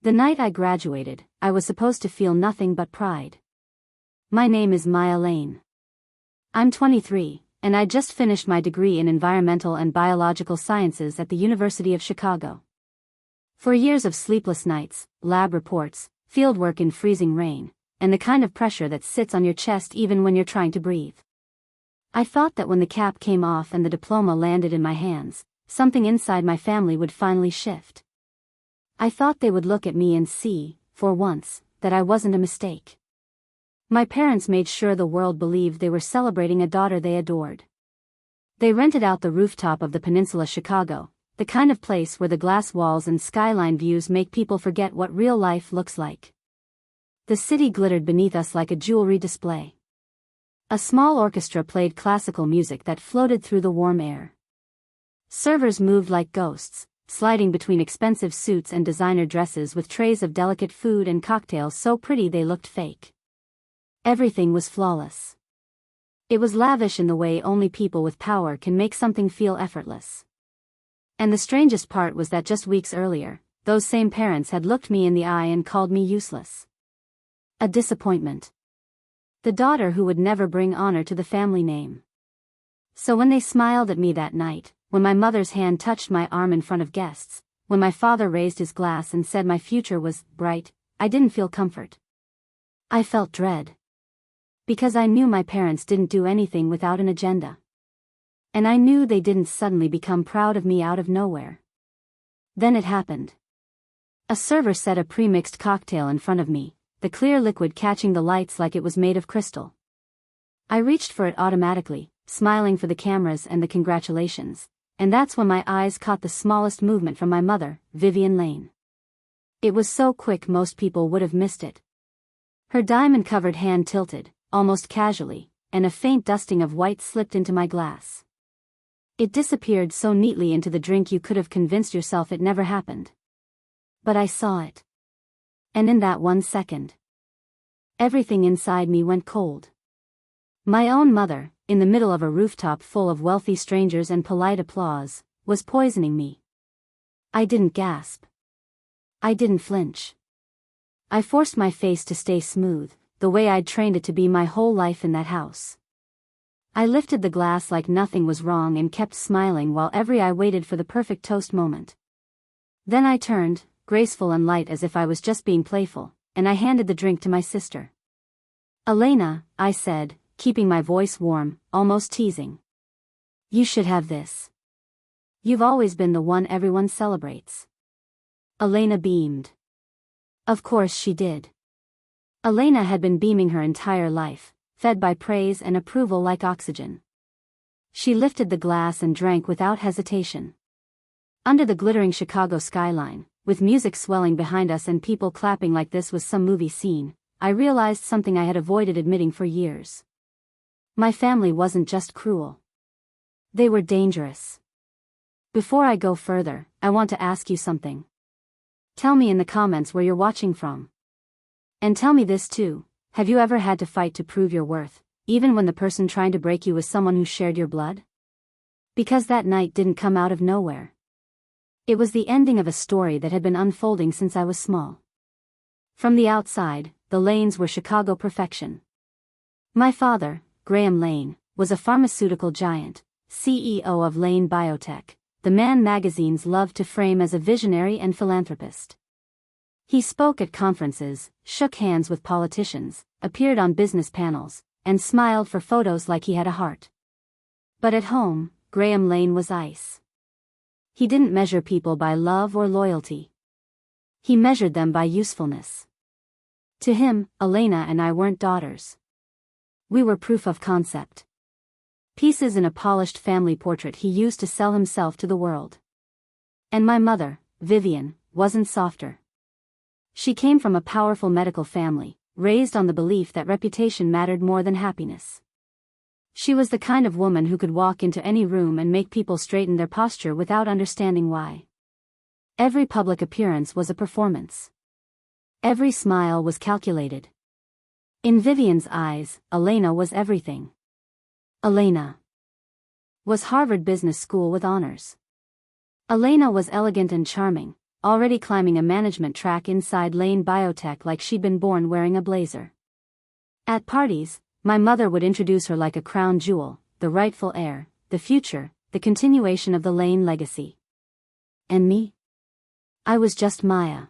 The night I graduated, I was supposed to feel nothing but pride. My name is Maya Lane. I'm 23, and I just finished my degree in environmental and biological sciences at the University of Chicago. For years of sleepless nights, lab reports, fieldwork in freezing rain, and the kind of pressure that sits on your chest even when you're trying to breathe. I thought that when the cap came off and the diploma landed in my hands, something inside my family would finally shift. I thought they would look at me and see, for once, that I wasn't a mistake. My parents made sure the world believed they were celebrating a daughter they adored. They rented out the rooftop of the Peninsula Chicago, the kind of place where the glass walls and skyline views make people forget what real life looks like. The city glittered beneath us like a jewelry display. A small orchestra played classical music that floated through the warm air. Servers moved like ghosts, sliding between expensive suits and designer dresses with trays of delicate food and cocktails so pretty they looked fake. Everything was flawless. It was lavish in the way only people with power can make something feel effortless. And the strangest part was that just weeks earlier, those same parents had looked me in the eye and called me useless. A disappointment. The daughter who would never bring honor to the family name. So when they smiled at me that night, when my mother's hand touched my arm in front of guests, when my father raised his glass and said my future was bright, I didn't feel comfort. I felt dread. Because I knew my parents didn't do anything without an agenda. And I knew they didn't suddenly become proud of me out of nowhere. Then it happened. A server set a pre-mixed cocktail in front of me, the clear liquid catching the lights like it was made of crystal. I reached for it automatically, smiling for the cameras and the congratulations, and that's when my eyes caught the smallest movement from my mother, Vivian Lane. It was so quick most people would have missed it. Her diamond-covered hand tilted, almost casually, and a faint dusting of white slipped into my glass. It disappeared so neatly into the drink you could have convinced yourself it never happened. But I saw it. And in that 1 second, everything inside me went cold. My own mother, in the middle of a rooftop full of wealthy strangers and polite applause, was poisoning me. I didn't gasp. I didn't flinch. I forced my face to stay smooth, the way I'd trained it to be my whole life in that house. I lifted the glass like nothing was wrong and kept smiling while every eye waited for the perfect toast moment. Then I turned, graceful and light as if I was just being playful, and I handed the drink to my sister. "Elena," I said, keeping my voice warm, almost teasing. "You should have this. You've always been the one everyone celebrates." Elena beamed. Of course she did. Elena had been beaming her entire life, fed by praise and approval like oxygen. She lifted the glass and drank without hesitation. Under the glittering Chicago skyline, with music swelling behind us and people clapping like this was some movie scene, I realized something I had avoided admitting for years. My family wasn't just cruel. They were dangerous. Before I go further, I want to ask you something. Tell me in the comments where you're watching from. And tell me this too, have you ever had to fight to prove your worth, even when the person trying to break you was someone who shared your blood? Because that night didn't come out of nowhere. It was the ending of a story that had been unfolding since I was small. From the outside, the Lanes were Chicago perfection. My father, Graham Lane, was a pharmaceutical giant, CEO of Lane Biotech, the man magazines loved to frame as a visionary and philanthropist. He spoke at conferences, shook hands with politicians, appeared on business panels, and smiled for photos like he had a heart. But at home, Graham Lane was ice. He didn't measure people by love or loyalty. He measured them by usefulness. To him, Elena and I weren't daughters. We were proof of concept. Pieces in a polished family portrait he used to sell himself to the world. And my mother, Vivian, wasn't softer. She came from a powerful medical family, raised on the belief that reputation mattered more than happiness. She was the kind of woman who could walk into any room and make people straighten their posture without understanding why. Every public appearance was a performance. Every smile was calculated. In Vivian's eyes, Elena was everything. Elena was Harvard Business School with honors. Elena was elegant and charming, already climbing a management track inside Lane Biotech like she'd been born wearing a blazer. At parties, my mother would introduce her like a crown jewel, the rightful heir, the future, the continuation of the Lane legacy. And me? I was just Maya.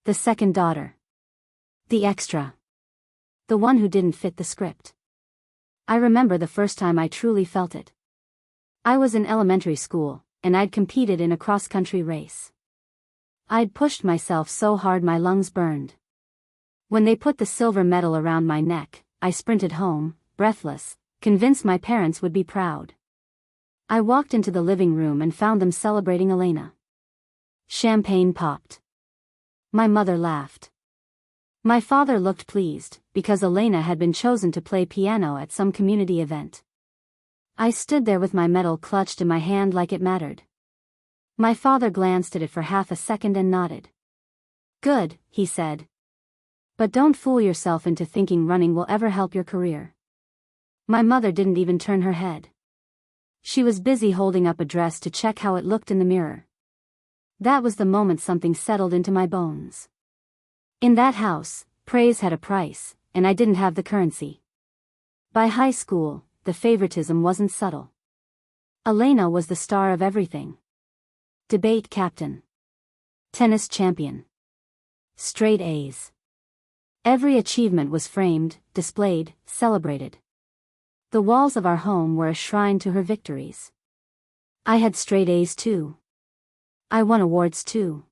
The second daughter. The extra. The one who didn't fit the script. I remember the first time I truly felt it. I was in elementary school, and I'd competed in a cross-country race. I'd pushed myself so hard my lungs burned. When they put the silver medal around my neck, I sprinted home, breathless, convinced my parents would be proud. I walked into the living room and found them celebrating Elena. Champagne popped. My mother laughed. My father looked pleased, because Elena had been chosen to play piano at some community event. I stood there with my medal clutched in my hand like it mattered. My father glanced at it for half a second and nodded. Good, he said. But don't fool yourself into thinking running will ever help your career. My mother didn't even turn her head. She was busy holding up a dress to check how it looked in the mirror. That was the moment something settled into my bones. In that house, praise had a price, and I didn't have the currency. By high school, the favoritism wasn't subtle. Elena was the star of everything. Debate captain. Tennis champion. Straight A's. Every achievement was framed, displayed, celebrated. The walls of our home were a shrine to her victories. I had straight A's too. I won awards too.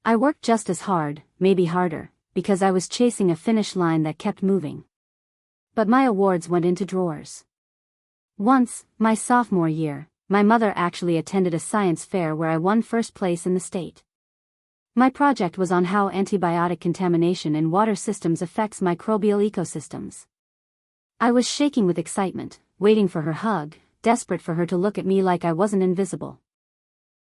I worked just as hard, maybe harder, because I was chasing a finish line that kept moving. But my awards went into drawers. Once, my sophomore year, my mother actually attended a science fair where I won first place in the state. My project was on how antibiotic contamination in water systems affects microbial ecosystems. I was shaking with excitement, waiting for her hug, desperate for her to look at me like I wasn't invisible.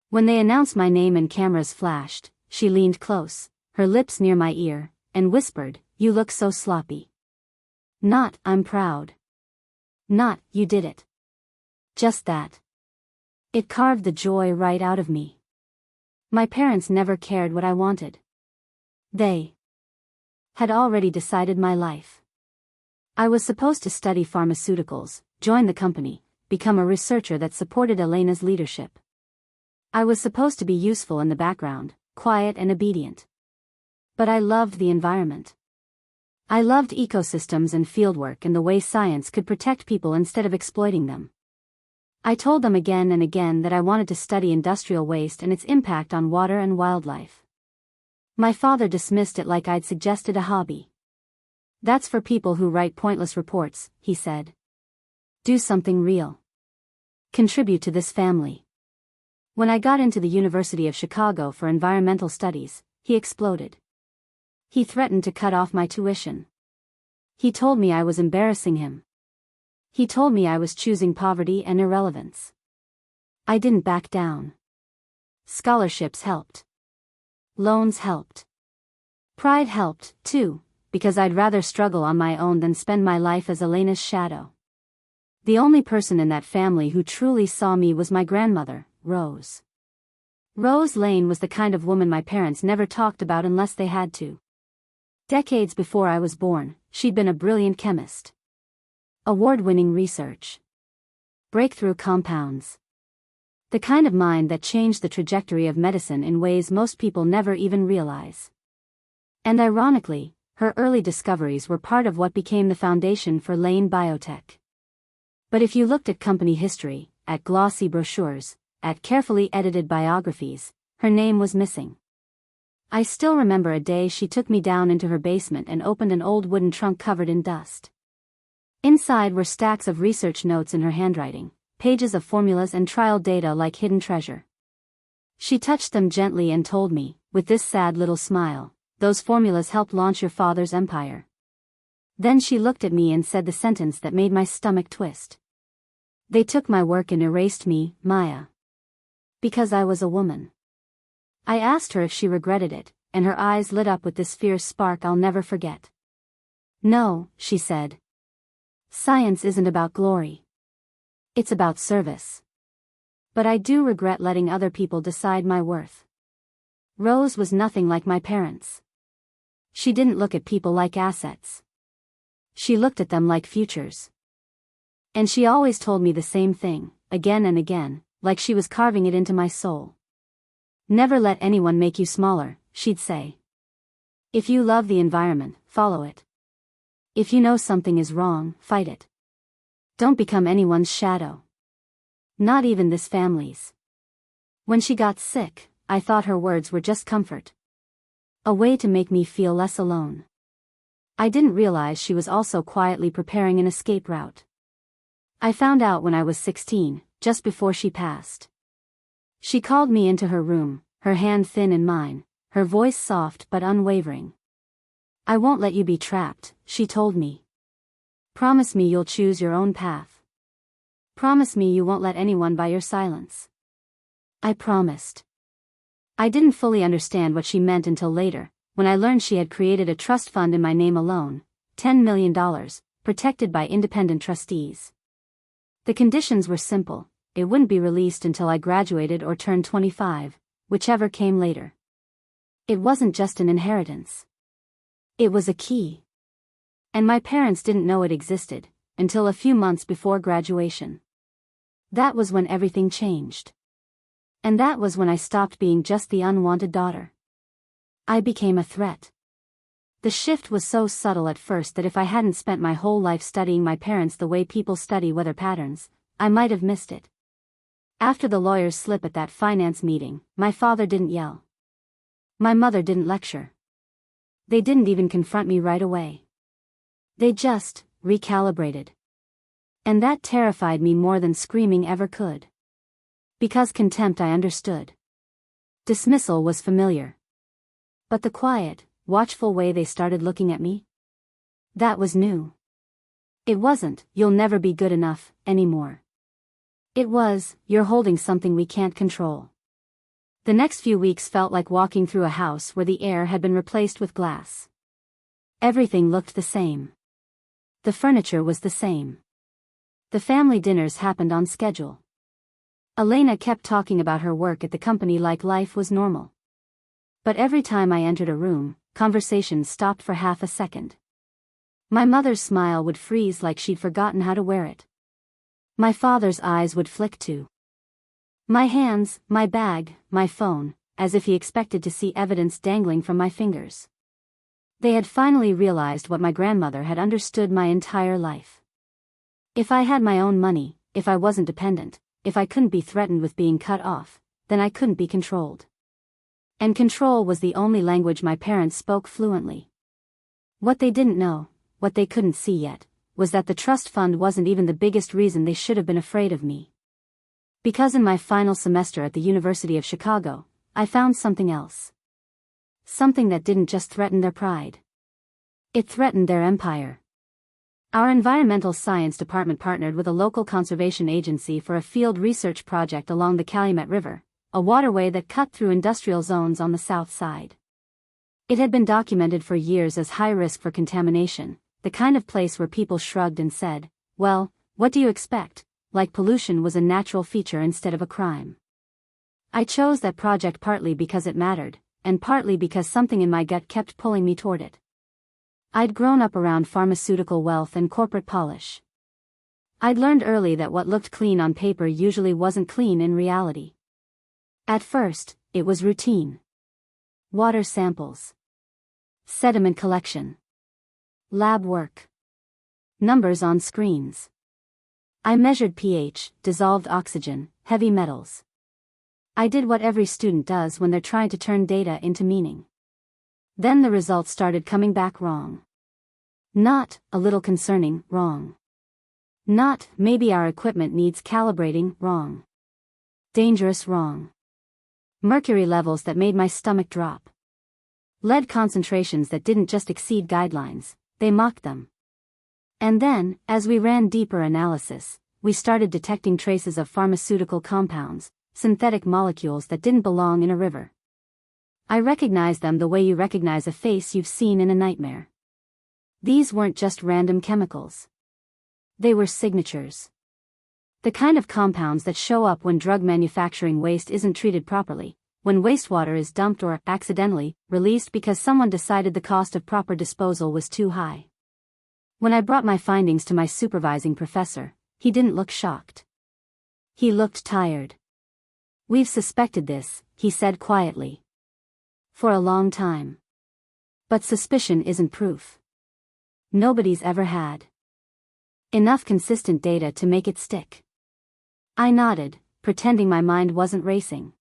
When they announced my name and cameras flashed, she leaned close, her lips near my ear, and whispered, "You look so sloppy." Not, "I'm proud." Not, "You did it." Just that. It carved the joy right out of me. My parents never cared what I wanted. They had already decided my life. I was supposed to study pharmaceuticals, join the company, become a researcher that supported Elena's leadership. I was supposed to be useful in the background, quiet and obedient. But I loved the environment. I loved ecosystems and fieldwork and the way science could protect people instead of exploiting them. I told them again and again that I wanted to study industrial waste and its impact on water and wildlife. My father dismissed it like I'd suggested a hobby. "That's for people who write pointless reports," he said. "Do something real. Contribute to this family." When I got into the University of Chicago for environmental studies, he exploded. He threatened to cut off my tuition. He told me I was embarrassing him. He told me I was choosing poverty and irrelevance. I didn't back down. Scholarships helped. Loans helped. Pride helped, too, because I'd rather struggle on my own than spend my life as Elena's shadow. The only person in that family who truly saw me was my grandmother, Rose. Rose Lane was the kind of woman my parents never talked about unless they had to. Decades before I was born, she'd been a brilliant chemist. Award-winning research. Breakthrough compounds. The kind of mind that changed the trajectory of medicine in ways most people never even realize. And ironically, her early discoveries were part of what became the foundation for Lane Biotech. But if you looked at company history, at glossy brochures, at carefully edited biographies, her name was missing. I still remember a day she took me down into her basement and opened an old wooden trunk covered in dust. Inside were stacks of research notes in her handwriting, pages of formulas and trial data like hidden treasure. She touched them gently and told me, with this sad little smile, "Those formulas helped launch your father's empire." Then she looked at me and said the sentence that made my stomach twist. "They took my work and erased me, Maya. Because I was a woman." I asked her if she regretted it, and her eyes lit up with this fierce spark I'll never forget. "No," she said. "Science isn't about glory. It's about service. But I do regret letting other people decide my worth." Rose was nothing like my parents. She didn't look at people like assets. She looked at them like futures. And she always told me the same thing, again and again, like she was carving it into my soul. Never let anyone make you smaller, she'd say. If you love the environment, follow it. If you know something is wrong, fight it. Don't become anyone's shadow. Not even this family's. When she got sick, I thought her words were just comfort. A way to make me feel less alone. I didn't realize she was also quietly preparing an escape route. I found out when I was 16, just before she passed. She called me into her room, her hand thin in mine, her voice soft but unwavering. I won't let you be trapped, she told me. Promise me you'll choose your own path. Promise me you won't let anyone buy your silence. I promised. I didn't fully understand what she meant until later, when I learned she had created a trust fund in my name alone, $10 million, protected by independent trustees. The conditions were simple: it wouldn't be released until I graduated or turned 25, whichever came later. It wasn't just an inheritance. It was a key. And my parents didn't know it existed, until a few months before graduation. That was when everything changed. And that was when I stopped being just the unwanted daughter. I became a threat. The shift was so subtle at first that if I hadn't spent my whole life studying my parents the way people study weather patterns, I might have missed it. After the lawyer's slip at that finance meeting, my father didn't yell. My mother didn't lecture. They didn't even confront me right away. They just recalibrated. And that terrified me more than screaming ever could. Because contempt I understood. Dismissal was familiar. But the quiet, watchful way they started looking at me? That was new. It wasn't, "You'll never be good enough," anymore. It was, "You're holding something we can't control." The next few weeks felt like walking through a house where the air had been replaced with glass. Everything looked the same. The furniture was the same. The family dinners happened on schedule. Elena kept talking about her work at the company like life was normal. But every time I entered a room, conversation stopped for half a second. My mother's smile would freeze like she'd forgotten how to wear it. My father's eyes would flick too. My hands, my bag, my phone, as if he expected to see evidence dangling from my fingers. They had finally realized what my grandmother had understood my entire life. If I had my own money, if I wasn't dependent, if I couldn't be threatened with being cut off, then I couldn't be controlled. And control was the only language my parents spoke fluently. What they didn't know, what they couldn't see yet, was that the trust fund wasn't even the biggest reason they should have been afraid of me. Because in my final semester at the University of Chicago, I found something else. Something that didn't just threaten their pride. It threatened their empire. Our environmental science department partnered with a local conservation agency for a field research project along the Calumet River, a waterway that cut through industrial zones on the south side. It had been documented for years as high risk for contamination, the kind of place where people shrugged and said, "Well, what do you expect?" like pollution was a natural feature instead of a crime. I chose that project partly because it mattered, and partly because something in my gut kept pulling me toward it. I'd grown up around pharmaceutical wealth and corporate polish. I'd learned early that what looked clean on paper usually wasn't clean in reality. At first, it was routine. Water samples. Sediment collection. Lab work. Numbers on screens. I measured pH, dissolved oxygen, heavy metals. I did what every student does when they're trying to turn data into meaning. Then the results started coming back wrong. Not, "a little concerning," wrong. Not, "maybe our equipment needs calibrating," wrong. Dangerous, wrong. Mercury levels that made my stomach drop. Lead concentrations that didn't just exceed guidelines, they mocked them. And then, as we ran deeper analysis, we started detecting traces of pharmaceutical compounds, synthetic molecules that didn't belong in a river. I recognized them the way you recognize a face you've seen in a nightmare. These weren't just random chemicals. They were signatures. The kind of compounds that show up when drug manufacturing waste isn't treated properly, when wastewater is dumped or, accidentally, released because someone decided the cost of proper disposal was too high. When I brought my findings to my supervising professor, he didn't look shocked. He looked tired. "We've suspected this," he said quietly. "For a long time. But suspicion isn't proof. Nobody's ever had enough consistent data to make it stick." I nodded, pretending my mind wasn't racing.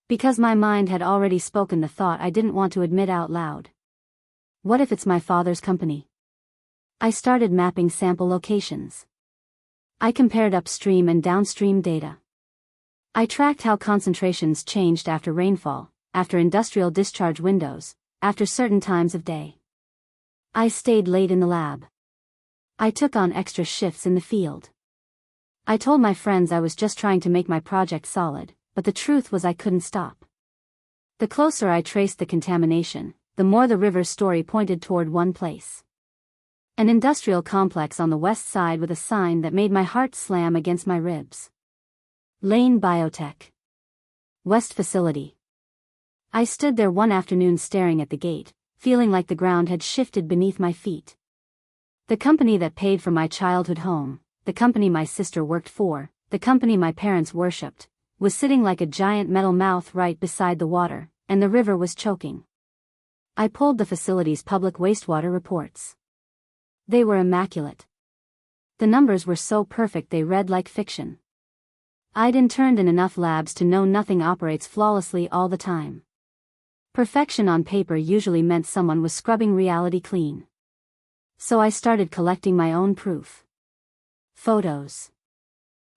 Because my mind had already spoken the thought I didn't want to admit out loud. What if it's my father's company? I started mapping sample locations. I compared upstream and downstream data. I tracked how concentrations changed after rainfall, after industrial discharge windows, after certain times of day. I stayed late in the lab. I took on extra shifts in the field. I told my friends I was just trying to make my project solid, but the truth was I couldn't stop. The closer I traced the contamination, the more the river's story pointed toward one place. An industrial complex on the west side with a sign that made my heart slam against my ribs. Lane Biotech. West Facility. I stood there one afternoon staring at the gate, feeling like the ground had shifted beneath my feet. The company that paid for my childhood home, the company my sister worked for, the company my parents worshipped, was sitting like a giant metal mouth right beside the water, and the river was choking. I pulled the facility's public wastewater reports. They were immaculate. The numbers were so perfect they read like fiction. I'd interned in enough labs to know nothing operates flawlessly all the time. Perfection on paper usually meant someone was scrubbing reality clean. So I started collecting my own proof. Photos.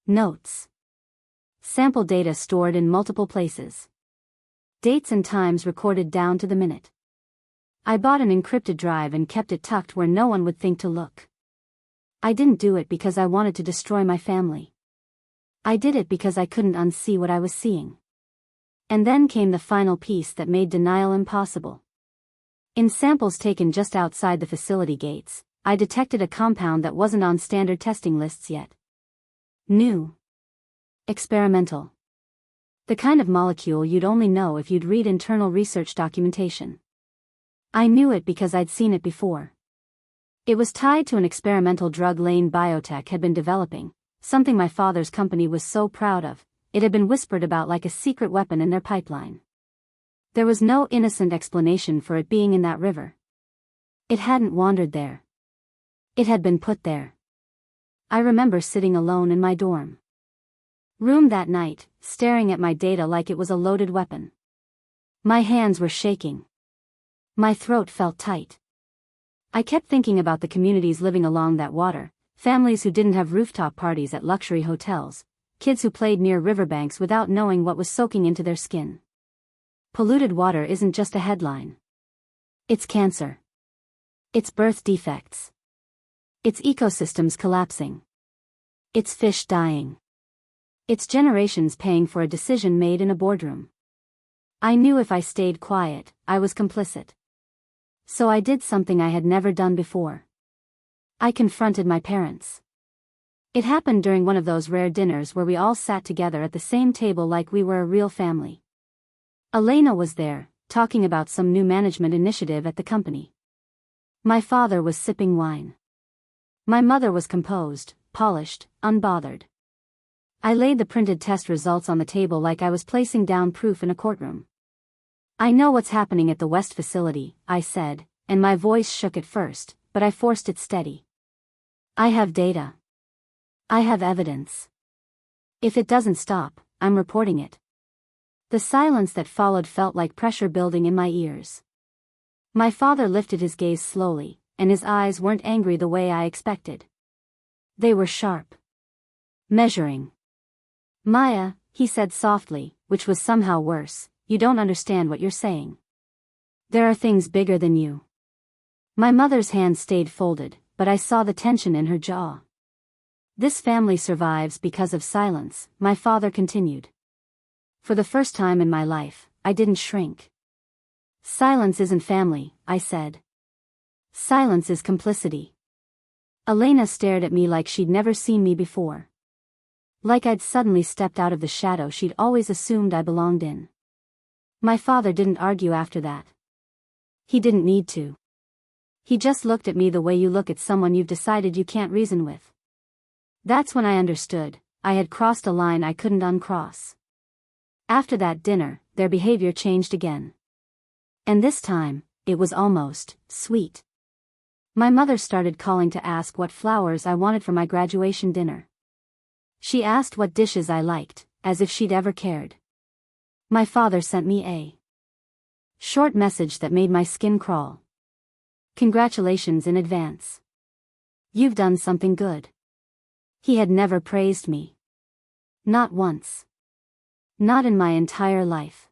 Notes. Sample data stored in multiple places. Dates and times recorded down to the minute. I bought an encrypted drive and kept it tucked where no one would think to look. I didn't do it because I wanted to destroy my family. I did it because I couldn't unsee what I was seeing. And then came the final piece that made denial impossible. In samples taken just outside the facility gates, I detected a compound that wasn't on standard testing lists yet. New. Experimental. The kind of molecule you'd only know if you'd read internal research documentation. I knew it because I'd seen it before. It was tied to an experimental drug Lane Biotech had been developing, something my father's company was so proud of. It had been whispered about like a secret weapon in their pipeline. There was no innocent explanation for it being in that river. It hadn't wandered there. It had been put there. I remember sitting alone in my dorm room that night, staring at my data like it was a loaded weapon. My hands were shaking. My throat felt tight. I kept thinking about the communities living along that water, families who didn't have rooftop parties at luxury hotels, kids who played near riverbanks without knowing what was soaking into their skin. Polluted water isn't just a headline. It's cancer. It's birth defects. It's ecosystems collapsing. It's fish dying. It's generations paying for a decision made in a boardroom. I knew if I stayed quiet, I was complicit. So I did something I had never done before. I confronted my parents. It happened during one of those rare dinners where we all sat together at the same table like we were a real family. Elena was there, talking about some new management initiative at the company. My father was sipping wine. My mother was composed, polished, unbothered. I laid the printed test results on the table like I was placing down proof in a courtroom. "I know what's happening at the West facility," I said, and my voice shook at first, but I forced it steady. "I have data. I have evidence. If it doesn't stop, I'm reporting it." The silence that followed felt like pressure building in my ears. My father lifted his gaze slowly, and his eyes weren't angry the way I expected. They were sharp. Measuring. "Maya," he said softly, which was somehow worse, "you don't understand what you're saying. There are things bigger than you." My mother's hand stayed folded, but I saw the tension in her jaw. "This family survives because of silence," my father continued. For the first time in my life, I didn't shrink. "Silence isn't family," I said. "Silence is complicity." Elena stared at me like she'd never seen me before. Like I'd suddenly stepped out of the shadow she'd always assumed I belonged in. My father didn't argue after that. He didn't need to. He just looked at me the way you look at someone you've decided you can't reason with. That's when I understood, I had crossed a line I couldn't uncross. After that dinner, their behavior changed again. And this time, it was almost sweet. My mother started calling to ask what flowers I wanted for my graduation dinner. She asked what dishes I liked, as if she'd ever cared. My father sent me a short message that made my skin crawl. Congratulations in advance. You've done something good. He had never praised me. Not once. Not in my entire life.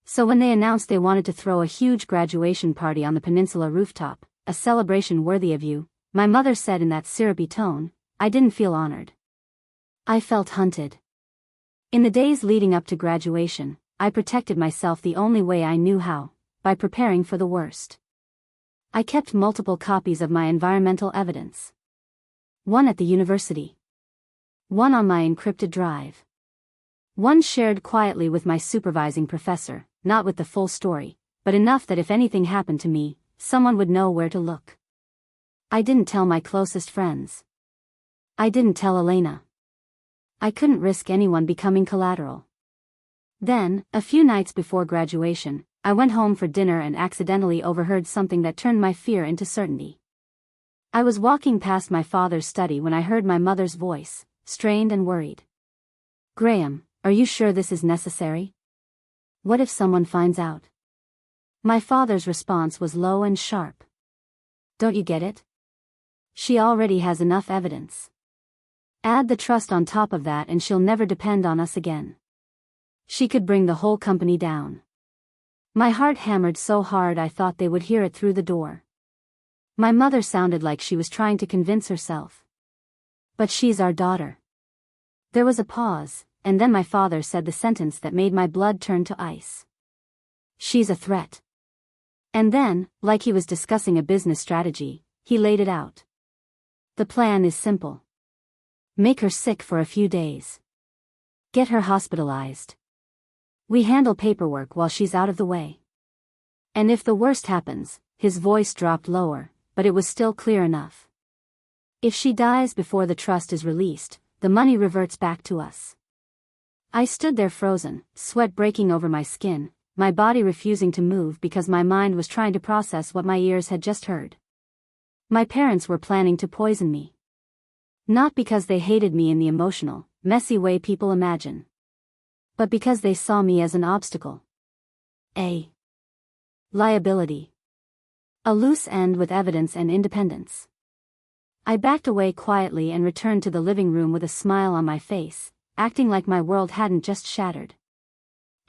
So when they announced they wanted to throw a huge graduation party on the peninsula rooftop, a celebration worthy of you, my mother said in that syrupy tone, I didn't feel honored. I felt hunted. In the days leading up to graduation, I protected myself the only way I knew how, by preparing for the worst. I kept multiple copies of my environmental evidence. One at the university. One on my encrypted drive. One shared quietly with my supervising professor, not with the full story, but enough that if anything happened to me, someone would know where to look. I didn't tell my closest friends. I didn't tell Elena. I couldn't risk anyone becoming collateral. Then, a few nights before graduation, I went home for dinner and accidentally overheard something that turned my fear into certainty. I was walking past my father's study when I heard my mother's voice, strained and worried. Graham, are you sure this is necessary? What if someone finds out? My father's response was low and sharp. Don't you get it? She already has enough evidence. Add the trust on top of that and she'll never depend on us again. She could bring the whole company down. My heart hammered so hard I thought they would hear it through the door. My mother sounded like she was trying to convince herself. But she's our daughter. There was a pause, and then my father said the sentence that made my blood turn to ice. She's a threat. And then, like he was discussing a business strategy, he laid it out. The plan is simple. Make her sick for a few days. Get her hospitalized. We handle paperwork while she's out of the way. And if the worst happens, his voice dropped lower, but it was still clear enough. If she dies before the trust is released, the money reverts back to us. I stood there frozen, sweat breaking over my skin, my body refusing to move because my mind was trying to process what my ears had just heard. My parents were planning to poison me. Not because they hated me in the emotional, messy way people imagine. But because they saw me as an obstacle. A liability. A loose end with evidence and independence. I backed away quietly and returned to the living room with a smile on my face, acting like my world hadn't just shattered.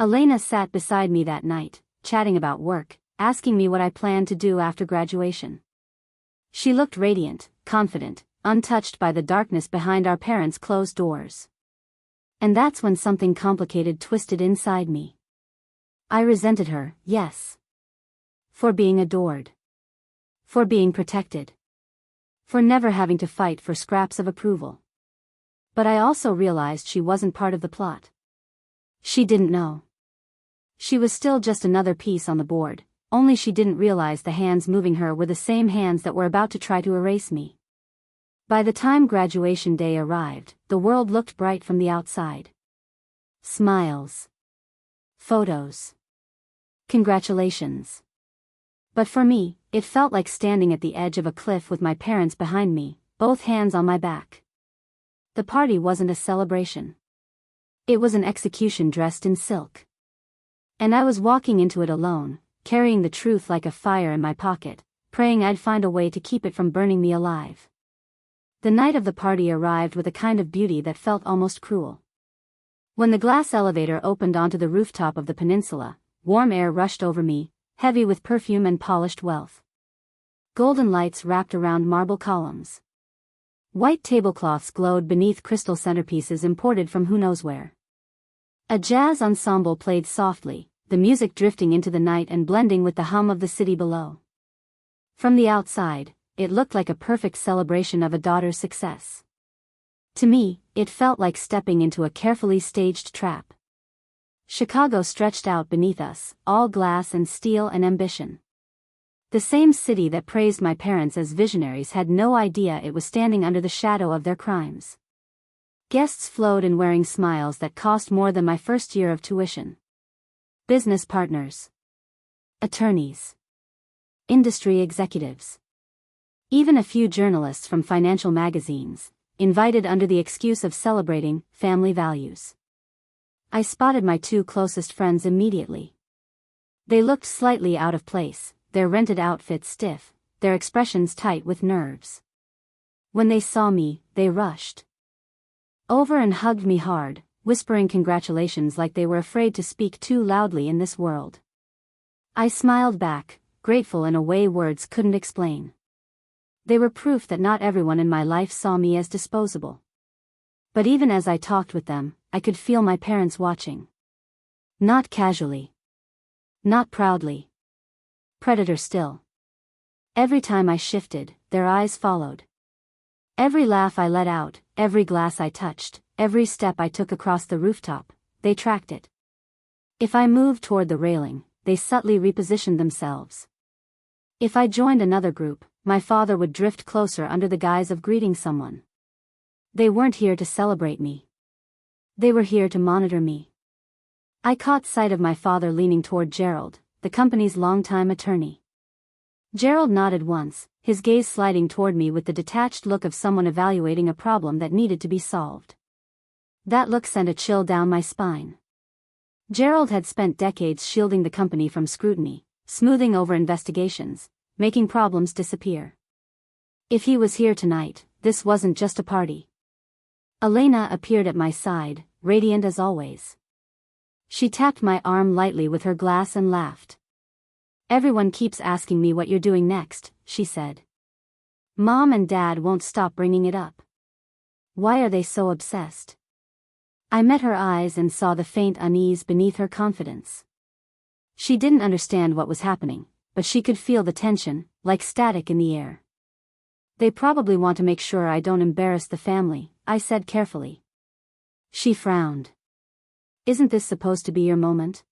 Elena sat beside me that night, chatting about work, asking me what I planned to do after graduation. She looked radiant, confident, untouched by the darkness behind our parents' closed doors. And that's when something complicated twisted inside me. I resented her, yes. For being adored. For being protected. For never having to fight for scraps of approval. But I also realized she wasn't part of the plot. She didn't know. She was still just another piece on the board, only she didn't realize the hands moving her were the same hands that were about to try to erase me. By the time graduation day arrived, the world looked bright from the outside. Smiles. Photos. Congratulations. But for me, it felt like standing at the edge of a cliff with my parents behind me, both hands on my back. The party wasn't a celebration. It was an execution dressed in silk. And I was walking into it alone, carrying the truth like a fire in my pocket, praying I'd find a way to keep it from burning me alive. The night of the party arrived with a kind of beauty that felt almost cruel. When the glass elevator opened onto the rooftop of the peninsula, warm air rushed over me, heavy with perfume and polished wealth. Golden lights wrapped around marble columns. White tablecloths glowed beneath crystal centerpieces imported from who knows where. A jazz ensemble played softly, the music drifting into the night and blending with the hum of the city below. From the outside, it looked like a perfect celebration of a daughter's success. To me, it felt like stepping into a carefully staged trap. Chicago stretched out beneath us, all glass and steel and ambition. The same city that praised my parents as visionaries had no idea it was standing under the shadow of their crimes. Guests flowed in wearing smiles that cost more than my first year of tuition. Business partners, attorneys, industry executives, even a few journalists from financial magazines, invited under the excuse of celebrating family values. I spotted my two closest friends immediately. They looked slightly out of place, their rented outfits stiff, their expressions tight with nerves. When they saw me, they rushed over and hugged me hard, whispering congratulations like they were afraid to speak too loudly in this world. I smiled back, grateful in a way words couldn't explain. They were proof that not everyone in my life saw me as disposable. But even as I talked with them, I could feel my parents watching. Not casually. Not proudly. Predator still. Every time I shifted, their eyes followed. Every laugh I let out, every glass I touched, every step I took across the rooftop, they tracked it. If I moved toward the railing, they subtly repositioned themselves. If I joined another group, my father would drift closer under the guise of greeting someone. They weren't here to celebrate me. They were here to monitor me. I caught sight of my father leaning toward Gerald, the company's longtime attorney. Gerald nodded once, his gaze sliding toward me with the detached look of someone evaluating a problem that needed to be solved. That look sent a chill down my spine. Gerald had spent decades shielding the company from scrutiny, smoothing over investigations, making problems disappear. If he was here tonight, this wasn't just a party. Elena appeared at my side, radiant as always. She tapped my arm lightly with her glass and laughed. "Everyone keeps asking me what you're doing next," she said. "Mom and Dad won't stop bringing it up. Why are they so obsessed?" I met her eyes and saw the faint unease beneath her confidence. She didn't understand what was happening, but she could feel the tension, like static in the air. "They probably want to make sure I don't embarrass the family," I said carefully. She frowned. "Isn't this supposed to be your moment?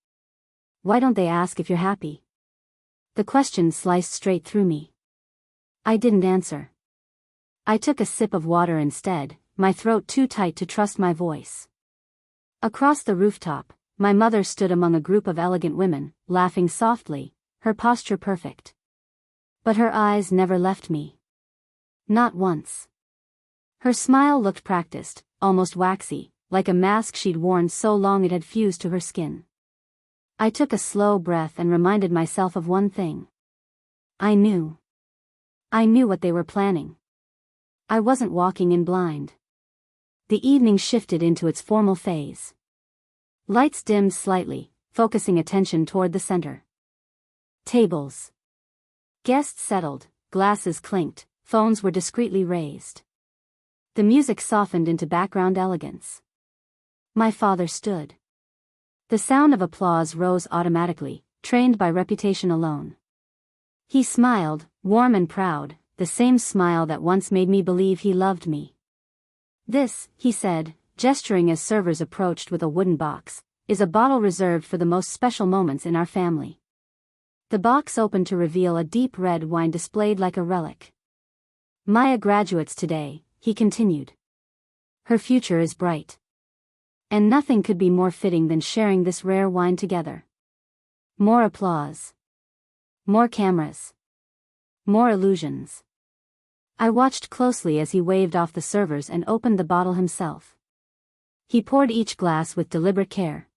Why don't they ask if you're happy?" The question sliced straight through me. I didn't answer. I took a sip of water instead, my throat too tight to trust my voice. Across the rooftop, my mother stood among a group of elegant women, laughing softly, her posture perfect. But her eyes never left me. Not once. Her smile looked practiced, almost waxy, like a mask she'd worn so long it had fused to her skin. I took a slow breath and reminded myself of one thing. I knew. I knew what they were planning. I wasn't walking in blind. The evening shifted into its formal phase. Lights dimmed slightly, focusing attention toward the center. Tables. Guests settled, glasses clinked, phones were discreetly raised. The music softened into background elegance. My father stood. The sound of applause rose automatically, trained by reputation alone. He smiled, warm and proud, the same smile that once made me believe he loved me. "This," he said, gesturing as servers approached with a wooden box, "is a bottle reserved for the most special moments in our family." The box opened to reveal a deep red wine displayed like a relic. "Maya graduates today," he continued. "Her future is bright. And nothing could be more fitting than sharing this rare wine together." More applause. More cameras. More illusions. I watched closely as he waved off the servers and opened the bottle himself. He poured each glass with deliberate care.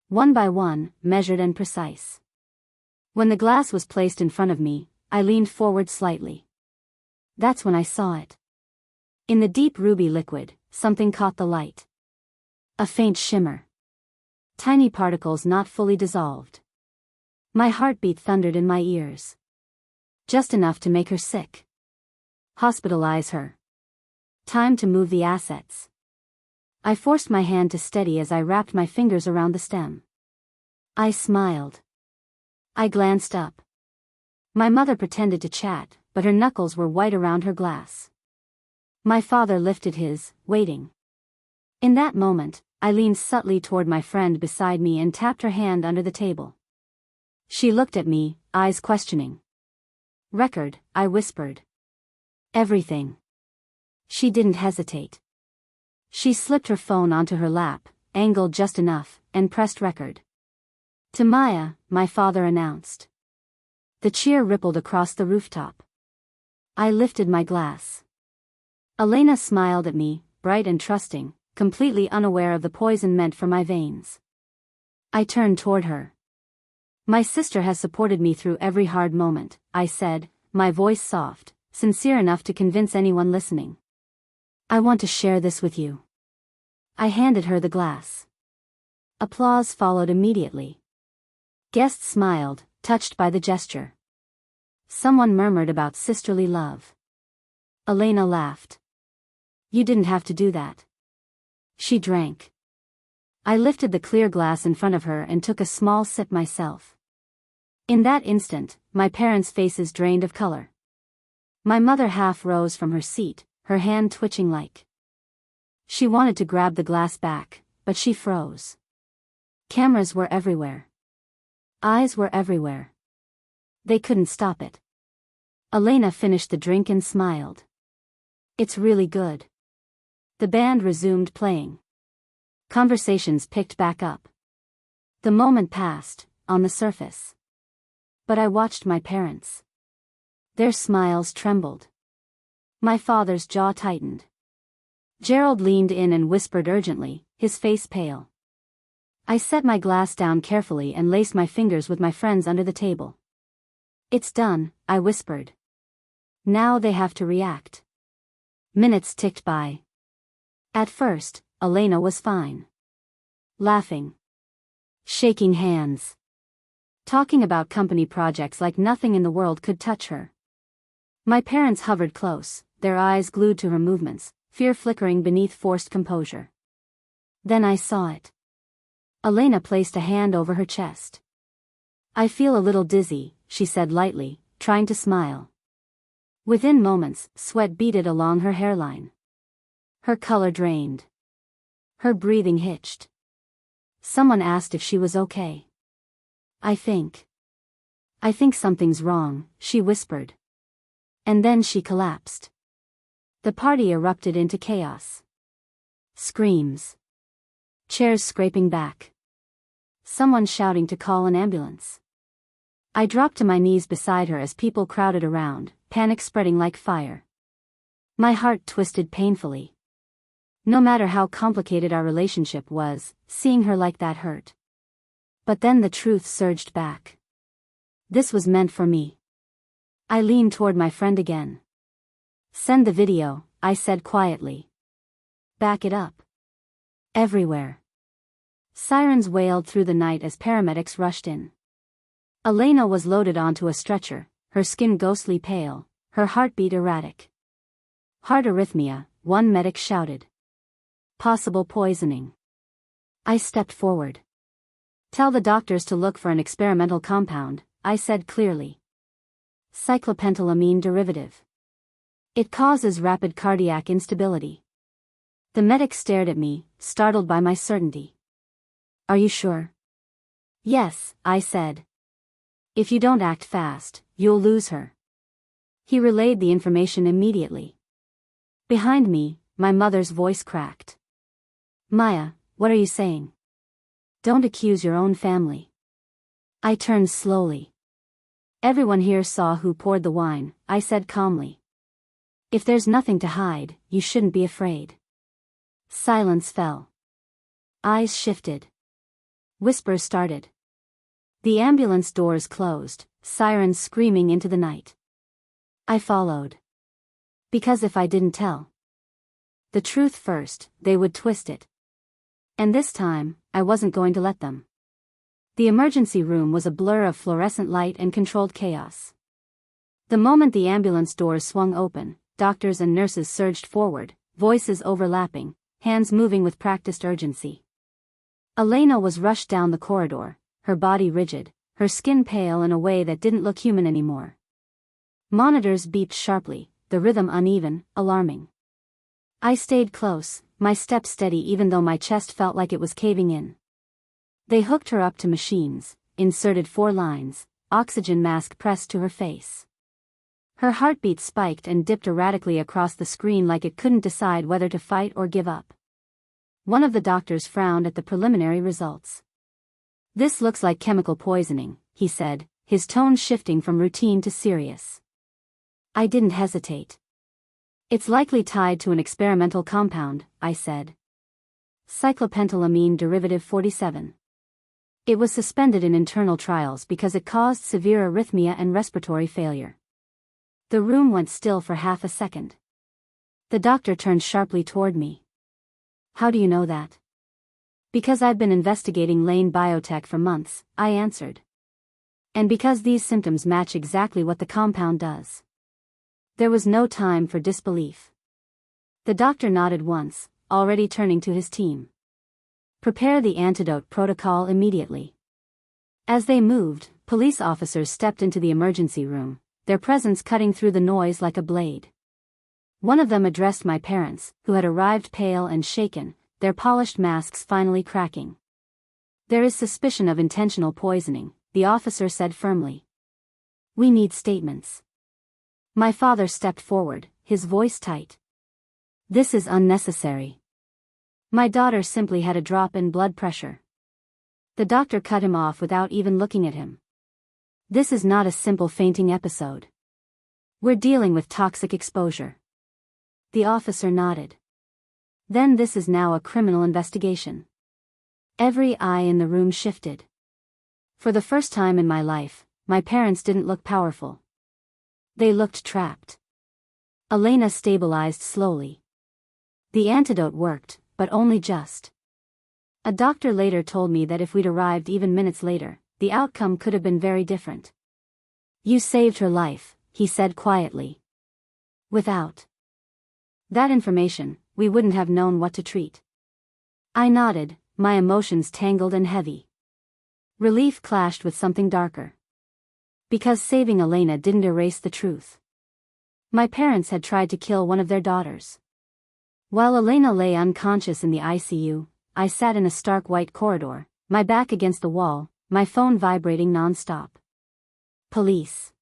One by one, measured and precise. When the glass was placed in front of me, I leaned forward slightly. That's when I saw it. In the deep ruby liquid, something caught the light. A faint shimmer. Tiny particles not fully dissolved. My heartbeat thundered in my ears. Just enough to make her sick. Hospitalize her. Time to move the assets. I forced my hand to steady as I wrapped my fingers around the stem. I smiled. I glanced up. My mother pretended to chat, but her knuckles were white around her glass. My father lifted his, waiting. In that moment, I leaned subtly toward my friend beside me and tapped her hand under the table. She looked at me, eyes questioning. Record, I whispered. Everything. She didn't hesitate. She slipped her phone onto her lap, angled just enough, and pressed record. To Maya, my father announced. The cheer rippled across the rooftop. I lifted my glass. Elena smiled at me, bright and trusting, completely unaware of the poison meant for my veins. I turned toward her. My sister has supported me through every hard moment, I said, my voice soft, sincere enough to convince anyone listening. I want to share this with you. I handed her the glass. Applause followed immediately. Guests smiled, touched by the gesture. Someone murmured about sisterly love. Elena laughed. You didn't have to do that. She drank. I lifted the clear glass in front of her and took a small sip myself. In that instant, my parents' faces drained of color. My mother half rose from her seat, her hand twitching like. She wanted to grab the glass back, but she froze. Cameras were everywhere. Eyes were everywhere. They couldn't stop it. Elena finished the drink and smiled. It's really good. The band resumed playing. Conversations picked back up. The moment passed, on the surface. But I watched my parents. Their smiles trembled. My father's jaw tightened. Gerald leaned in and whispered urgently, his face pale. I set my glass down carefully and laced my fingers with my friends under the table. It's done, I whispered. Now they have to react. Minutes ticked by. At first, Elena was fine. Laughing. Shaking hands. Talking about company projects like nothing in the world could touch her. My parents hovered close, their eyes glued to her movements, fear flickering beneath forced composure. Then I saw it. Elena placed a hand over her chest. I feel a little dizzy, she said lightly, trying to smile. Within moments, sweat beaded along her hairline. Her color drained. Her breathing hitched. Someone asked if she was okay. I think something's wrong, she whispered. And then she collapsed. The party erupted into chaos. Screams. Chairs scraping back. Someone shouting to call an ambulance. I dropped to my knees beside her as people crowded around, panic spreading like fire. My heart twisted painfully. No matter how complicated our relationship was, seeing her like that hurt. But then the truth surged back. This was meant for me. I leaned toward my friend again. Send the video, I said quietly. Back it up. Everywhere. Sirens wailed through the night as paramedics rushed in. Elena was loaded onto a stretcher, her skin ghostly pale, her heartbeat erratic. Heart arrhythmia, one medic shouted. Possible poisoning. I stepped forward. Tell the doctors to look for an experimental compound, I said clearly. Cyclopentylamine derivative. It causes rapid cardiac instability. The medic stared at me, startled by my certainty. Are you sure? Yes, I said. If you don't act fast, you'll lose her. He relayed the information immediately. Behind me, my mother's voice cracked. Maya, what are you saying? Don't accuse your own family. I turned slowly. Everyone here saw who poured the wine, I said calmly. If there's nothing to hide, you shouldn't be afraid. Silence fell. Eyes shifted. Whispers started. The ambulance doors closed, sirens screaming into the night. I followed. Because if I didn't tell the truth first, they would twist it. And this time, I wasn't going to let them. The emergency room was a blur of fluorescent light and controlled chaos. The moment the ambulance doors swung open, doctors and nurses surged forward, voices overlapping, hands moving with practiced urgency. Elena was rushed down the corridor, her body rigid, her skin pale in a way that didn't look human anymore. Monitors beeped sharply, the rhythm uneven, alarming. I stayed close, my step steady even though my chest felt like it was caving in. They hooked her up to machines, inserted 4 lines, oxygen mask pressed to her face. Her heartbeat spiked and dipped erratically across the screen like it couldn't decide whether to fight or give up. One of the doctors frowned at the preliminary results. "This looks like chemical poisoning," he said, his tone shifting from routine to serious. I didn't hesitate. "It's likely tied to an experimental compound," I said. "Cyclopentylamine derivative 47. It was suspended in internal trials because it caused severe arrhythmia and respiratory failure." The room went still for half a second. The doctor turned sharply toward me. "How do you know that?" "Because I've been investigating Lane Biotech for months," I answered. "And because these symptoms match exactly what the compound does." There was no time for disbelief. The doctor nodded once, already turning to his team. "Prepare the antidote protocol immediately." As they moved, police officers stepped into the emergency room, their presence cutting through the noise like a blade. One of them addressed my parents, who had arrived pale and shaken, their polished masks finally cracking. "There is suspicion of intentional poisoning," the officer said firmly. "We need statements." My father stepped forward, his voice tight. "This is unnecessary. My daughter simply had a drop in blood pressure." The doctor cut him off without even looking at him. "This is not a simple fainting episode. We're dealing with toxic exposure." The officer nodded. "Then this is now a criminal investigation." Every eye in the room shifted. For the first time in my life, my parents didn't look powerful. They looked trapped. Elena stabilized slowly. The antidote worked, but only just. A doctor later told me that if we'd arrived even minutes later, the outcome could have been very different. "You saved her life," he said quietly. "Without that information, we wouldn't have known what to treat." I nodded, my emotions tangled and heavy. Relief clashed with something darker. Because saving Elena didn't erase the truth. My parents had tried to kill one of their daughters. While Elena lay unconscious in the ICU, I sat in a stark white corridor, my back against the wall, my phone vibrating non-stop. Police.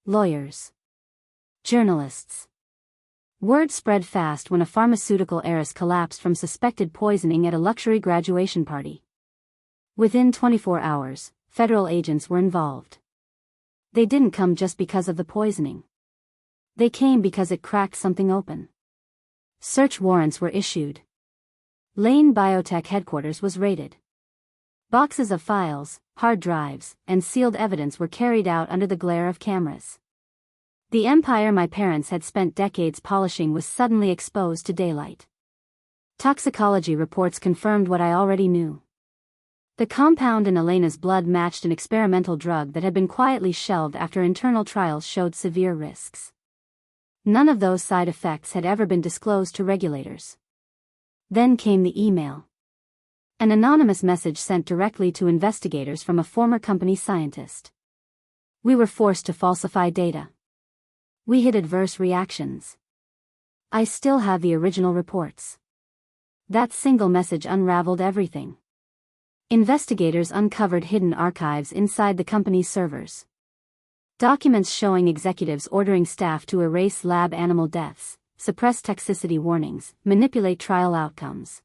Lawyers. Journalists. Word spread fast when a pharmaceutical heiress collapsed from suspected poisoning at a luxury graduation party. Within 24 hours, federal agents were involved. They didn't come just because of the poisoning. They came because it cracked something open. Search warrants were issued. Lane Biotech headquarters was raided. Boxes of files, hard drives, and sealed evidence were carried out under the glare of cameras. The empire my parents had spent decades polishing was suddenly exposed to daylight. Toxicology reports confirmed what I already knew. The compound in Elena's blood matched an experimental drug that had been quietly shelved after internal trials showed severe risks. None of those side effects had ever been disclosed to regulators. Then came the email. An anonymous message sent directly to investigators from a former company scientist. We were forced to falsify data. We hid adverse reactions. I still have the original reports. That single message unraveled everything. Investigators uncovered hidden archives inside the company's servers. Documents showing executives ordering staff to erase lab animal deaths, suppress toxicity warnings, manipulate trial outcomes.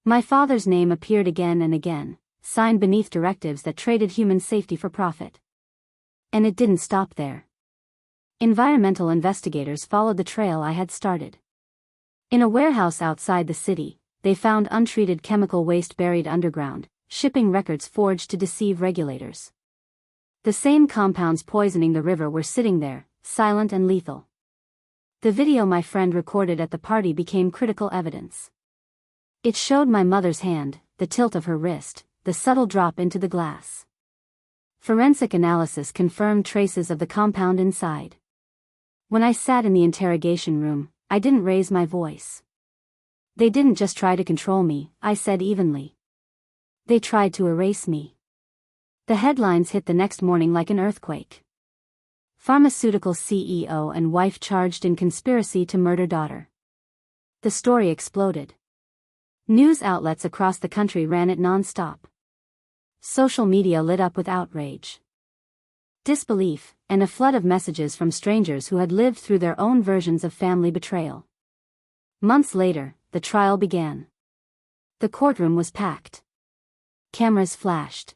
My father's name appeared again and again, signed beneath directives that traded human safety for profit. And it didn't stop there. Environmental investigators followed the trail I had started. In a warehouse outside the city, they found untreated chemical waste buried underground, shipping records forged to deceive regulators. The same compounds poisoning the river were sitting there, silent and lethal. The video my friend recorded at the party became critical evidence. It showed my mother's hand, the tilt of her wrist, the subtle drop into the glass. Forensic analysis confirmed traces of the compound inside. When I sat in the interrogation room, I didn't raise my voice. "They didn't just try to control me," I said evenly. "They tried to erase me." The headlines hit the next morning like an earthquake. Pharmaceutical CEO and wife charged in conspiracy to murder daughter. The story exploded. News outlets across the country ran it non-stop. Social media lit up with outrage, disbelief, and a flood of messages from strangers who had lived through their own versions of family betrayal. Months later, the trial began. The courtroom was packed. Cameras flashed.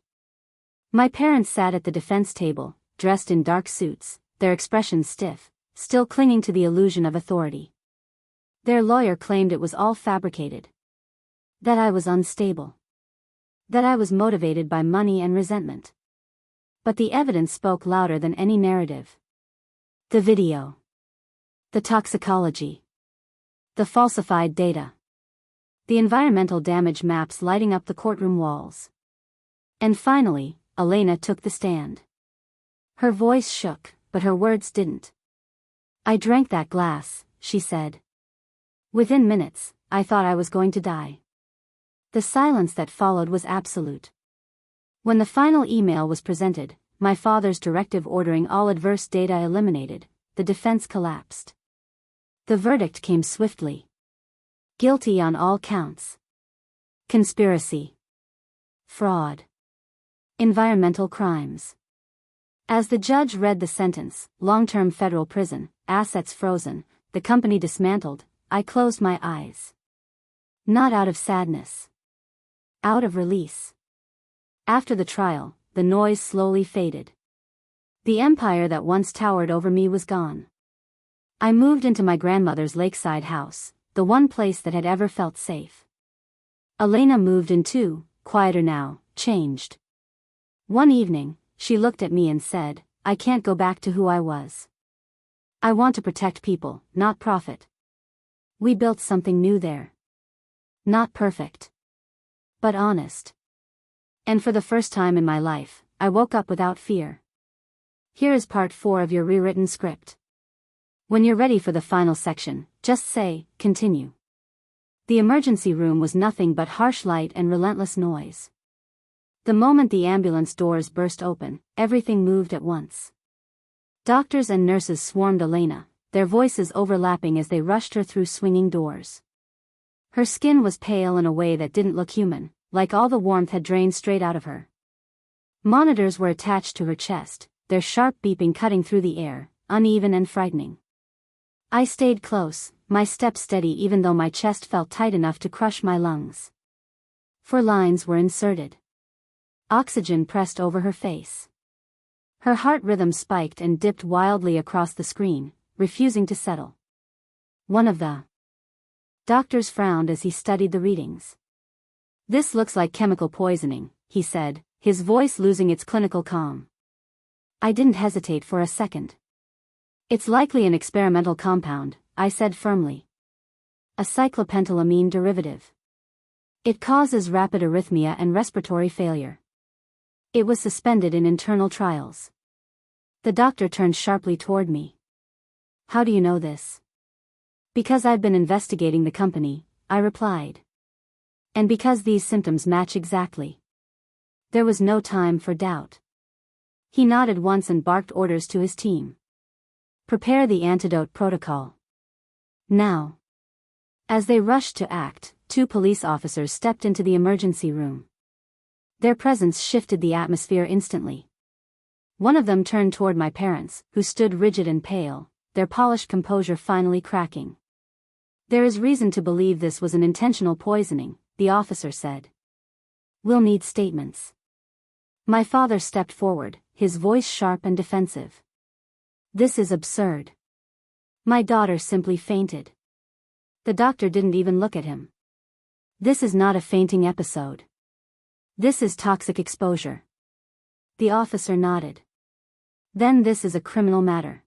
My parents sat at the defense table, dressed in dark suits, their expressions stiff, still clinging to the illusion of authority. Their lawyer claimed it was all fabricated. That I was unstable. That I was motivated by money and resentment. But the evidence spoke louder than any narrative. The video. The toxicology. The falsified data. The environmental damage maps lighting up the courtroom walls. And finally, Elena took the stand. Her voice shook, but her words didn't. "I drank that glass," she said. Within minutes, I thought I was going to die. The silence that followed was absolute. When the final email was presented, my father's directive ordering all adverse data eliminated, the defense collapsed. The verdict came swiftly. Guilty on all counts. Conspiracy. Fraud. Environmental crimes. As the judge read the sentence, long-term federal prison, assets frozen, the company dismantled, I closed my eyes. Not out of sadness. Out of release. After the trial, the noise slowly faded. The empire that once towered over me was gone. I moved into my grandmother's lakeside house, the one place that had ever felt safe. Elena moved in too, quieter now, changed. One evening, she looked at me and said, "I can't go back to who I was. I want to protect people, not profit." We built something new there. Not perfect. But honest. And for the first time in my life, I woke up without fear. Here is part 4 of your rewritten script. When you're ready for the final section, just say, "Continue." The emergency room was nothing but harsh light and relentless noise. The moment the ambulance doors burst open, everything moved at once. Doctors and nurses swarmed Elena, their voices overlapping as they rushed her through swinging doors. Her skin was pale in a way that didn't look human, like all the warmth had drained straight out of her. Monitors were attached to her chest, their sharp beeping cutting through the air, uneven and frightening. I stayed close, my steps steady even though my chest felt tight enough to crush my lungs. 4 lines were inserted. Oxygen pressed over her face. Her heart rhythm spiked and dipped wildly across the screen, refusing to settle. One of the doctors frowned as he studied the readings. "This looks like chemical poisoning," he said, his voice losing its clinical calm. I didn't hesitate for a second. "It's likely an experimental compound," I said firmly. "A cyclopentylamine derivative. It causes rapid arrhythmia and respiratory failure." It was suspended in internal trials. The doctor turned sharply toward me. "How do you know this?" "Because I've been investigating the company," I replied. "And because these symptoms match exactly." There was no time for doubt. He nodded once and barked orders to his team. "Prepare the antidote protocol. Now." As they rushed to act, 2 police officers stepped into the emergency room. Their presence shifted the atmosphere instantly. One of them turned toward my parents, who stood rigid and pale, their polished composure finally cracking. "There is reason to believe this was an intentional poisoning," the officer said. "We'll need statements." My father stepped forward, his voice sharp and defensive. "This is absurd. My daughter simply fainted." The doctor didn't even look at him. "This is not a fainting episode. This is toxic exposure." The officer nodded. "Then this is a criminal matter."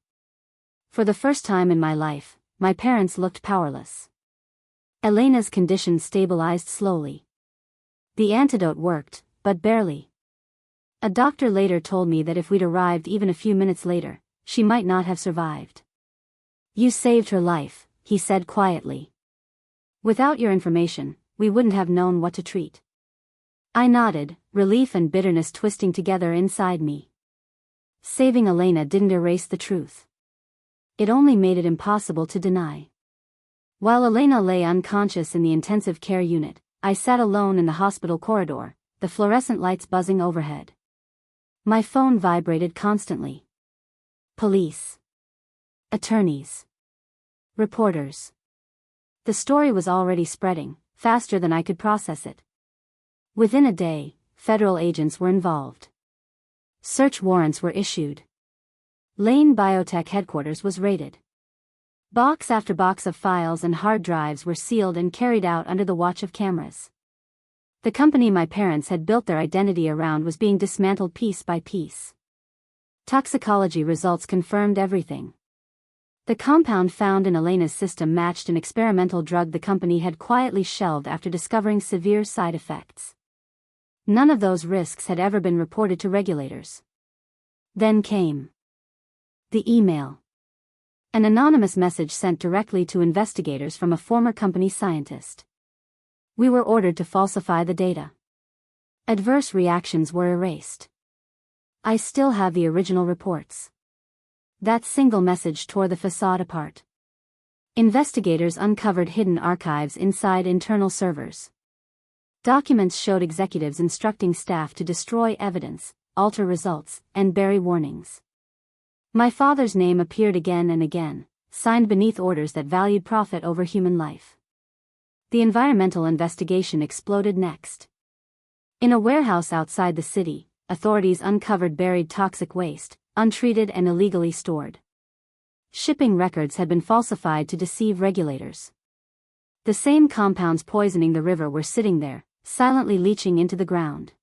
For the first time in my life, my parents looked powerless. Elena's condition stabilized slowly. The antidote worked, but barely. A doctor later told me that if we'd arrived even a few minutes later, she might not have survived. "You saved her life," he said quietly. "Without your information, we wouldn't have known what to treat." I nodded, relief and bitterness twisting together inside me. Saving Elena didn't erase the truth. It only made it impossible to deny. While Elena lay unconscious in the intensive care unit, I sat alone in the hospital corridor, the fluorescent lights buzzing overhead. My phone vibrated constantly. Police. Attorneys. Reporters. The story was already spreading, faster than I could process it. Within a day, federal agents were involved. Search warrants were issued. Lane Biotech headquarters was raided. Box after box of files and hard drives were sealed and carried out under the watch of cameras. The company my parents had built their identity around was being dismantled piece by piece. Toxicology results confirmed everything. The compound found in Elena's system matched an experimental drug the company had quietly shelved after discovering severe side effects. None of those risks had ever been reported to regulators. Then came the email. An anonymous message sent directly to investigators from a former company scientist. We were ordered to falsify the data. Adverse reactions were erased. I still have the original reports. That single message tore the facade apart. Investigators uncovered hidden archives inside internal servers. Documents showed executives instructing staff to destroy evidence, alter results, and bury warnings. My father's name appeared again and again, signed beneath orders that valued profit over human life. The environmental investigation exploded next. In a warehouse outside the city, authorities uncovered buried toxic waste, untreated and illegally stored. Shipping records had been falsified to deceive regulators. The same compounds poisoning the river were sitting there, silently leaching into the ground.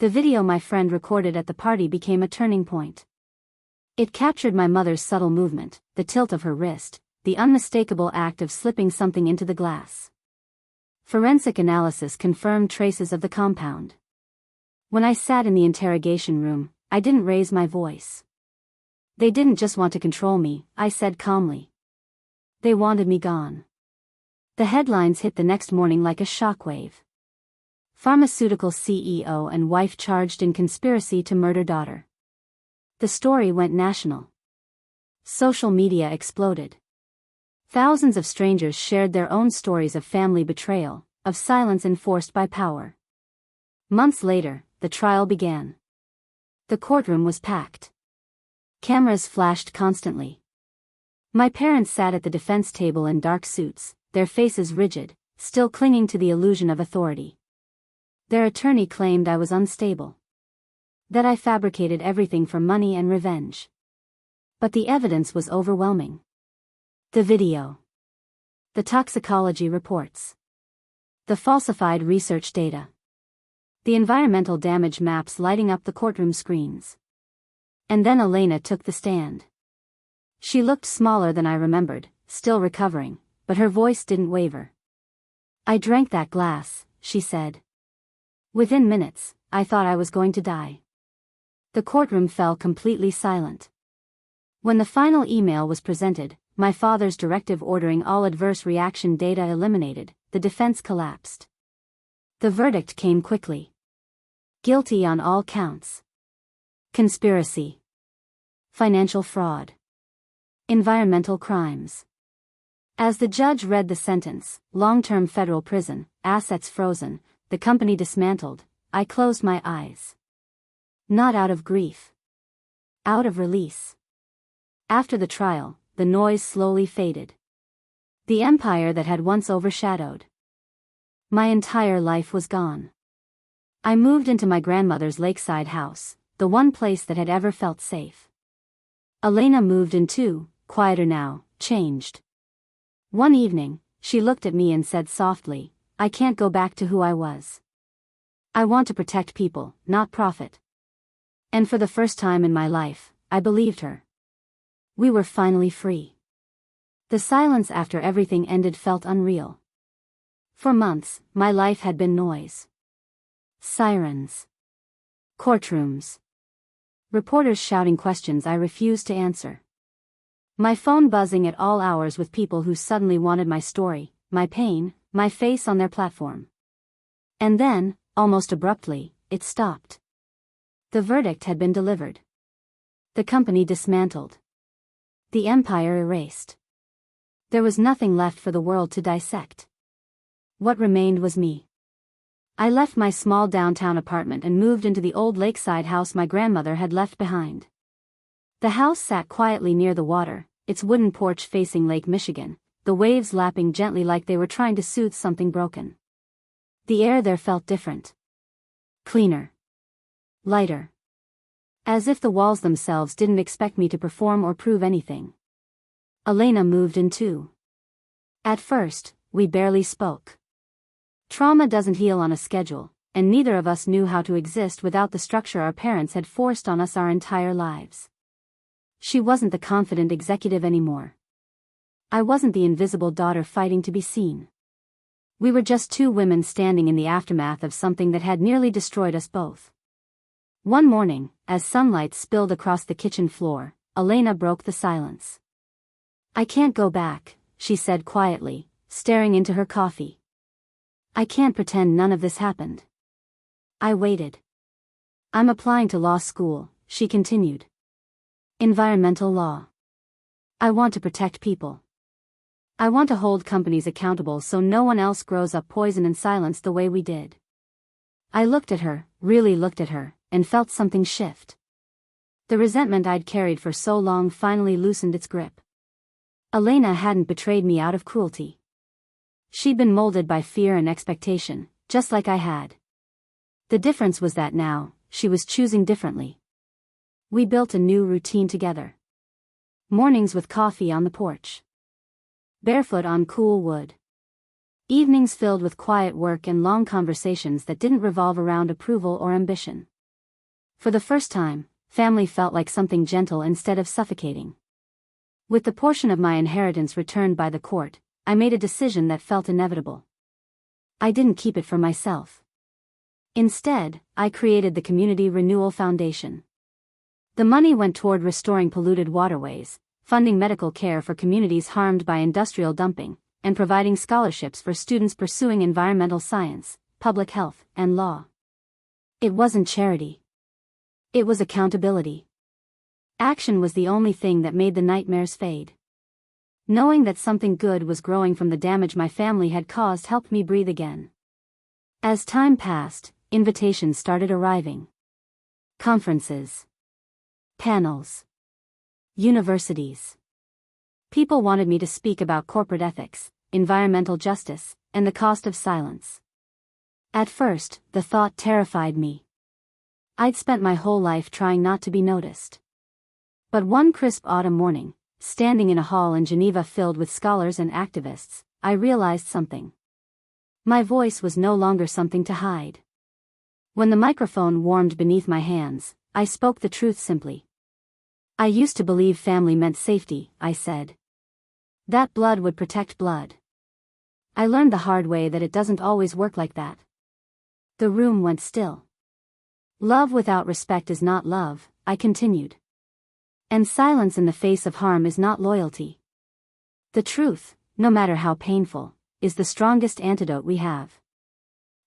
The video my friend recorded at the party became a turning point. It captured my mother's subtle movement, the tilt of her wrist, the unmistakable act of slipping something into the glass. Forensic analysis confirmed traces of the compound. When I sat in the interrogation room, I didn't raise my voice. They didn't just want to control me, I said calmly. They wanted me gone. The headlines hit the next morning like a shockwave. Pharmaceutical CEO and wife charged in conspiracy to murder daughter. The story went national. Social media exploded. Thousands of strangers shared their own stories of family betrayal, of silence enforced by power. Months later, the trial began. The courtroom was packed. Cameras flashed constantly. My parents sat at the defense table in dark suits, their faces rigid, still clinging to the illusion of authority. Their attorney claimed I was unstable. That I fabricated everything for money and revenge. But the evidence was overwhelming. The video. The toxicology reports. The falsified research data. The environmental damage maps lighting up the courtroom screens. And then Elena took the stand. She looked smaller than I remembered, still recovering, but her voice didn't waver. I drank that glass, she said. Within minutes, I thought I was going to die. The courtroom fell completely silent. When the final email was presented, my father's directive ordering all adverse reaction data eliminated, the defense collapsed. The verdict came quickly. Guilty on all counts. Conspiracy. Financial fraud. Environmental crimes. As the judge read the sentence, long-term federal prison, assets frozen, the company dismantled, I closed my eyes. Not out of grief. Out of release. After the trial, the noise slowly faded. The empire that had once overshadowed my entire life was gone. I moved into my grandmother's lakeside house, the one place that had ever felt safe. Elena moved in too, quieter now, changed. One evening, she looked at me and said softly, I can't go back to who I was. I want to protect people, not profit. And for the first time in my life, I believed her. We were finally free. The silence after everything ended felt unreal. For months, my life had been noise. Sirens. Courtrooms. Reporters shouting questions I refused to answer. My phone buzzing at all hours with people who suddenly wanted my story, my pain, my face on their platform. And then, almost abruptly, it stopped. The verdict had been delivered. The company dismantled. The empire erased. There was nothing left for the world to dissect. What remained was me. I left my small downtown apartment and moved into the old lakeside house my grandmother had left behind. The house sat quietly near the water, its wooden porch facing Lake Michigan, the waves lapping gently like they were trying to soothe something broken. The air there felt different. Cleaner. Lighter. As if the walls themselves didn't expect me to perform or prove anything. Elena moved in too. At first, we barely spoke. Trauma doesn't heal on a schedule, and neither of us knew how to exist without the structure our parents had forced on us our entire lives. She wasn't the confident executive anymore. I wasn't the invisible daughter fighting to be seen. We were just two women standing in the aftermath of something that had nearly destroyed us both. One morning, as sunlight spilled across the kitchen floor, Elena broke the silence. "I can't go back," she said quietly, staring into her coffee. "I can't pretend none of this happened." I waited. "I'm applying to law school," she continued. "Environmental law. I want to protect people. I want to hold companies accountable so no one else grows up poison and silence the way we did." I looked at her, really looked at her, and felt something shift. The resentment I'd carried for so long finally loosened its grip. Elena hadn't betrayed me out of cruelty. She'd been molded by fear and expectation, just like I had. The difference was that now, she was choosing differently. We built a new routine together. Mornings with coffee on the porch. Barefoot on cool wood. Evenings filled with quiet work and long conversations that didn't revolve around approval or ambition. For the first time, family felt like something gentle instead of suffocating. With the portion of my inheritance returned by the court, I made a decision that felt inevitable. I didn't keep it for myself. Instead, I created the Community Renewal Foundation. The money went toward restoring polluted waterways, funding medical care for communities harmed by industrial dumping, and providing scholarships for students pursuing environmental science, public health, and law. It wasn't charity. It was accountability. Action was the only thing that made the nightmares fade. Knowing that something good was growing from the damage my family had caused helped me breathe again. As time passed, invitations started arriving. Conferences. Panels. Universities. People wanted me to speak about corporate ethics, environmental justice, and the cost of silence. At first, the thought terrified me. I'd spent my whole life trying not to be noticed. But one crisp autumn morning, standing in a hall in Geneva filled with scholars and activists, I realized something. My voice was no longer something to hide. When the microphone warmed beneath my hands, I spoke the truth simply. "I used to believe family meant safety," I said. "That blood would protect blood. I learned the hard way that it doesn't always work like that." The room went still. "Love without respect is not love," I continued. "And silence in the face of harm is not loyalty. The truth, no matter how painful, is the strongest antidote we have."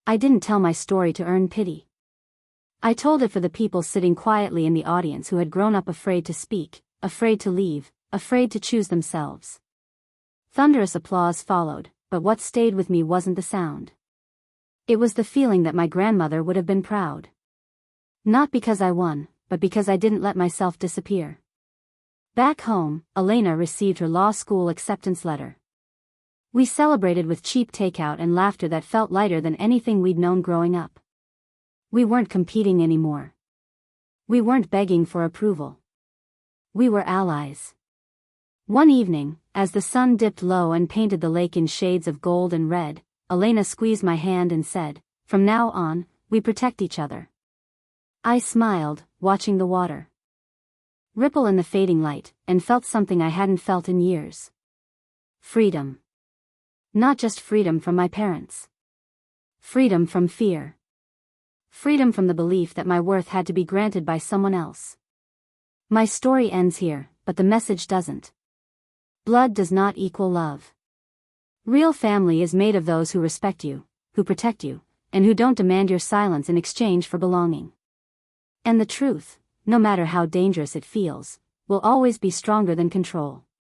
I didn't tell my story to earn pity. I told it for the people sitting quietly in the audience who had grown up afraid to speak, afraid to leave, afraid to choose themselves. Thunderous applause followed, but what stayed with me wasn't the sound. It was the feeling that my grandmother would have been proud. Not because I won, but because I didn't let myself disappear. Back home, Elena received her law school acceptance letter. We celebrated with cheap takeout and laughter that felt lighter than anything we'd known growing up. We weren't competing anymore. We weren't begging for approval. We were allies. One evening, as the sun dipped low and painted the lake in shades of gold and red, Elena squeezed my hand and said, "From now on, we protect each other." I smiled, watching the water ripple in the fading light, and felt something I hadn't felt in years. Freedom. Not just freedom from my parents. Freedom from fear. Freedom from the belief that my worth had to be granted by someone else. My story ends here, but the message doesn't. Blood does not equal love. Real family is made of those who respect you, who protect you, and who don't demand your silence in exchange for belonging. And the truth, no matter how dangerous it feels, will always be stronger than control.